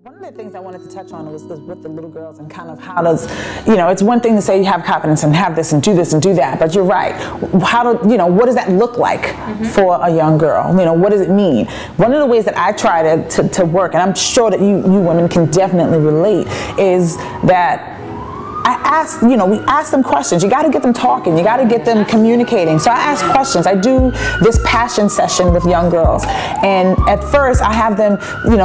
One of the things I wanted to touch on was with the little girls and kind of how does, it's one thing to say you have confidence and have this and do that, but you're right. How do, what does that look like for a young girl? What does it mean? One of the ways that I try to work, and I'm sure that you women can definitely relate, is that I ask, we ask them questions. You got to get them talking. You got to get them communicating. So I ask questions. I do this passion session with young girls. And at first I have them,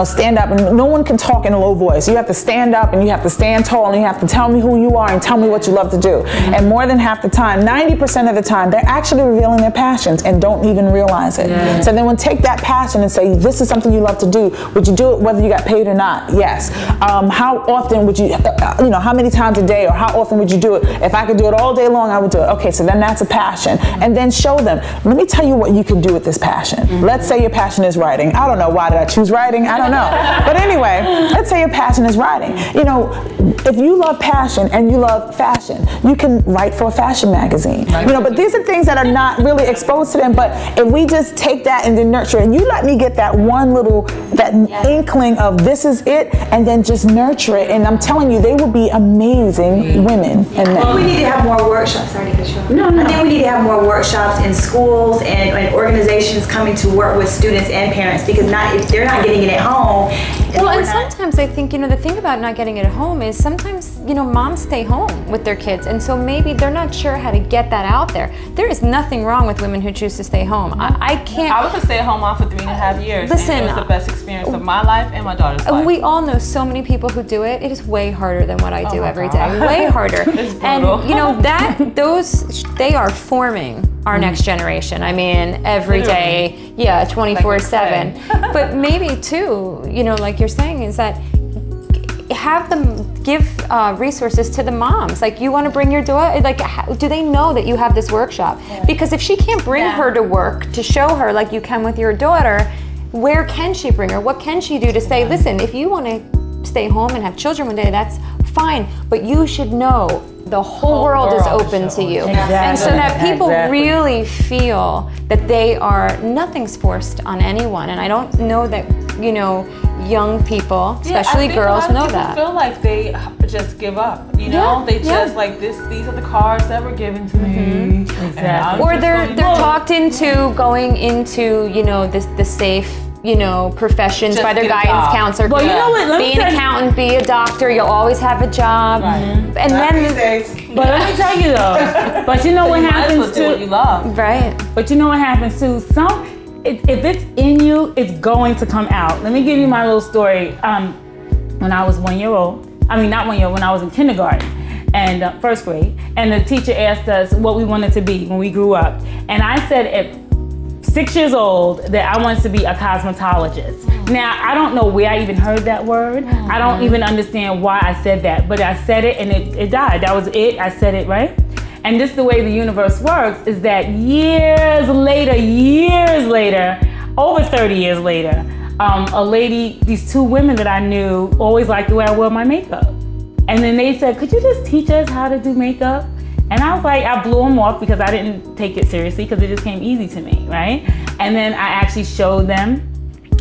stand up, and no one can talk in a low voice. You have to stand up and you have to stand tall and you have to tell me who you are and tell me what you love to do. And more than half the time, 90% of the time, they're actually revealing their passions and don't even realize it. Yeah. So then we'll take that passion and say, this is something you love to do. Would you do it whether you got paid or not? Yes. How often would you, how many times a day, or how often would you do it? If I could do it all day long, I would do it. Okay, so then that's a passion. And then show them, let me tell you what you can do with this passion. Let's say your passion is writing. I don't know, why did I choose writing? I don't know. But anyway, let's say your passion is writing. If you love passion and you love fashion, you can write for a fashion magazine. But these are things that are not really exposed to them. But if we just take that and then nurture it, and you let me get that one little, that inkling of this is it, and then just nurture it, and I'm telling you, they will be amazing women and men. Well, we need to have more workshops. Sorry to cut you off. No. I think we need to have more workshops in schools and organizations coming to work with students and parents, because if they're not getting it at home. Well, and sometimes I think, the thing about not getting it at home is sometimes, moms stay home with their kids, and so maybe they're not sure how to get that out there. There is nothing wrong with women who choose to stay home. I can't. I was a stay-at-home mom for 3.5 years. Listen, and it was the best experience of my life and my daughter's life. We all know so many people who do it. It is way harder than what I do every day. Way harder. It's brutal. And they are forming our next generation. I mean, every day, 24/7. But maybe too, like you're saying, is that have them give resources to the moms. Like, you want to bring your daughter, do they know that you have this workshop? Because if she can't bring her to work to show her like you can with your daughter, where can she bring her? What can she do to say, listen, if you want to stay home and have children one day, that's fine, but you should know the whole world is open to you. Exactly. And so that people really feel that nothing's forced on anyone. And I don't know that, young people, especially girls, know that. I feel like they just give up, they just like these are the cards that were given to me. Exactly. Or they're talked into going into, the safe, professions just by their guidance counselor. Well, you know what? Be an accountant, be a doctor, you'll always have a job. Right. And then, but let me tell you though, but you know what happens too? What you love. Right. But you know what happens too? If it's in you, it's going to come out. Let me give you my little story. When I was 1 year old, when I was in kindergarten and first grade, and the teacher asked us what we wanted to be when we grew up. And I said at 6 years old that I wanted to be a cosmetologist. Now, I don't know where I even heard that word. I don't even understand why I said that, but I said it and it died. That was it. I said it, right? And this is the way the universe works, is that years later, over 30 years later, these two women that I knew always liked the way I wore my makeup. And then they said, could you just teach us how to do makeup? And I was like, I blew them off because I didn't take it seriously because it just came easy to me, right? And then I actually showed them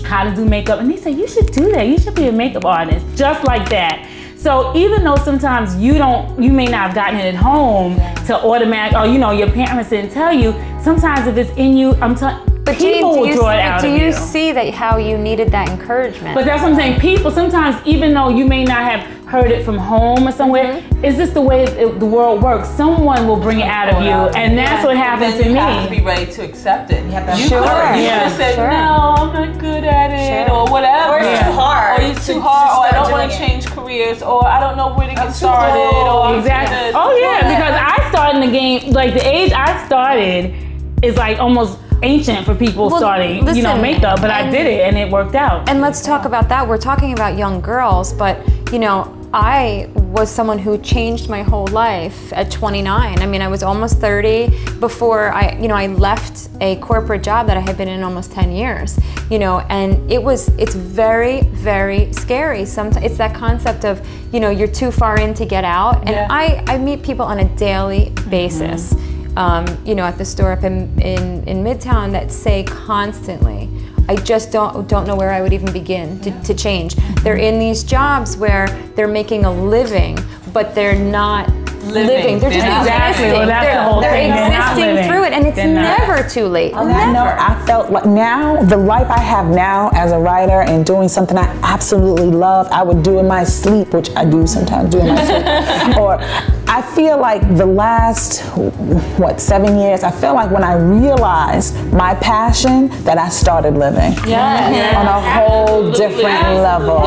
how to do makeup, and they said, you should do that. You should be a makeup artist, just like that. So even though sometimes you may not have gotten it at home to automatic, or your parents didn't tell you, sometimes if it's in you, but people will draw it out of you. Do you see that how you needed that encouragement? But that's what I'm saying. People sometimes, even though you may not have heard it from home or somewhere, it's just the way the world works. Someone will bring it out of you, and that's what happened to me. You have to be ready to accept it. You have to Sure. You could have said, no, I'm not good at it, or whatever. Or it's too hard. Or it's too hard, or I don't want to change careers, or I don't know where to get started. Or exactly. Oh yeah, because I started in the game, like the age I started is like almost ancient for people starting, makeup, but I did it and it worked out. And let's talk about that. We're talking about young girls, but I was someone who changed my whole life at 29. I was almost 30 before I left a corporate job that I had been in almost 10 years, and it's very, very scary. Sometimes it's that concept of, you're too far in to get out. And I meet people on a daily basis, at the store up in Midtown that say constantly, I just don't know where I would even begin to change. They're in these jobs where they're making a living, but they're not living. They're just exactly. existing. Well, that's the whole thing. They're existing through it, and it's never too late. I know. I felt like now, the life I have now as a writer and doing something I absolutely love, I would do in my sleep, which I do sometimes do in my sleep. Or I feel like the last, 7 years, I feel like when I realized my passion, that I started living on a whole different level.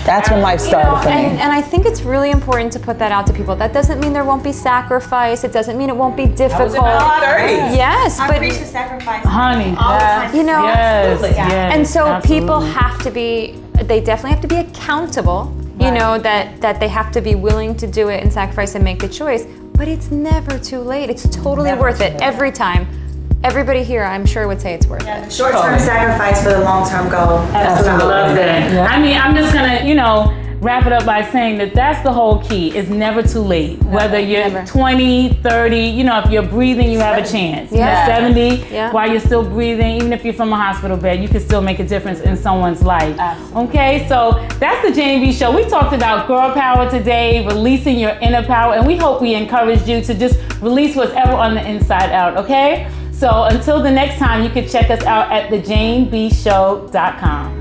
That's when life started for me. And I think it's really important to put that out to people. That doesn't mean there won't be sacrifice. It doesn't mean it won't be difficult. I was in my 30s. Yes, I but preach the sacrifice. Honey, all the time. you know, yes. and so absolutely. people have to be, they definitely have to be accountable, you know, that they have to be willing to do it and sacrifice and make the choice, but it's never too late. It's totally worth it every time. Everybody here, I'm sure, would say it's worth it. Short-term sacrifice for the long-term goal. That's I what I love that. I mean, I'm just gonna, wrap it up by saying that that's the whole key. It's never too late. Whether you're 20, 30, if you're breathing, you have a chance. Yeah. 70, Yeah. while you're still breathing, even if you're from a hospital bed, you can still make a difference in someone's life. Okay, so that's the Jane B Show. We talked about girl power today, releasing your inner power, and we hope we encouraged you to just release what's ever on the inside out, okay? So until the next time, you can check us out at thejanebshow.com.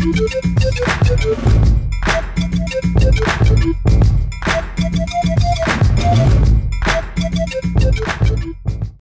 Thank you.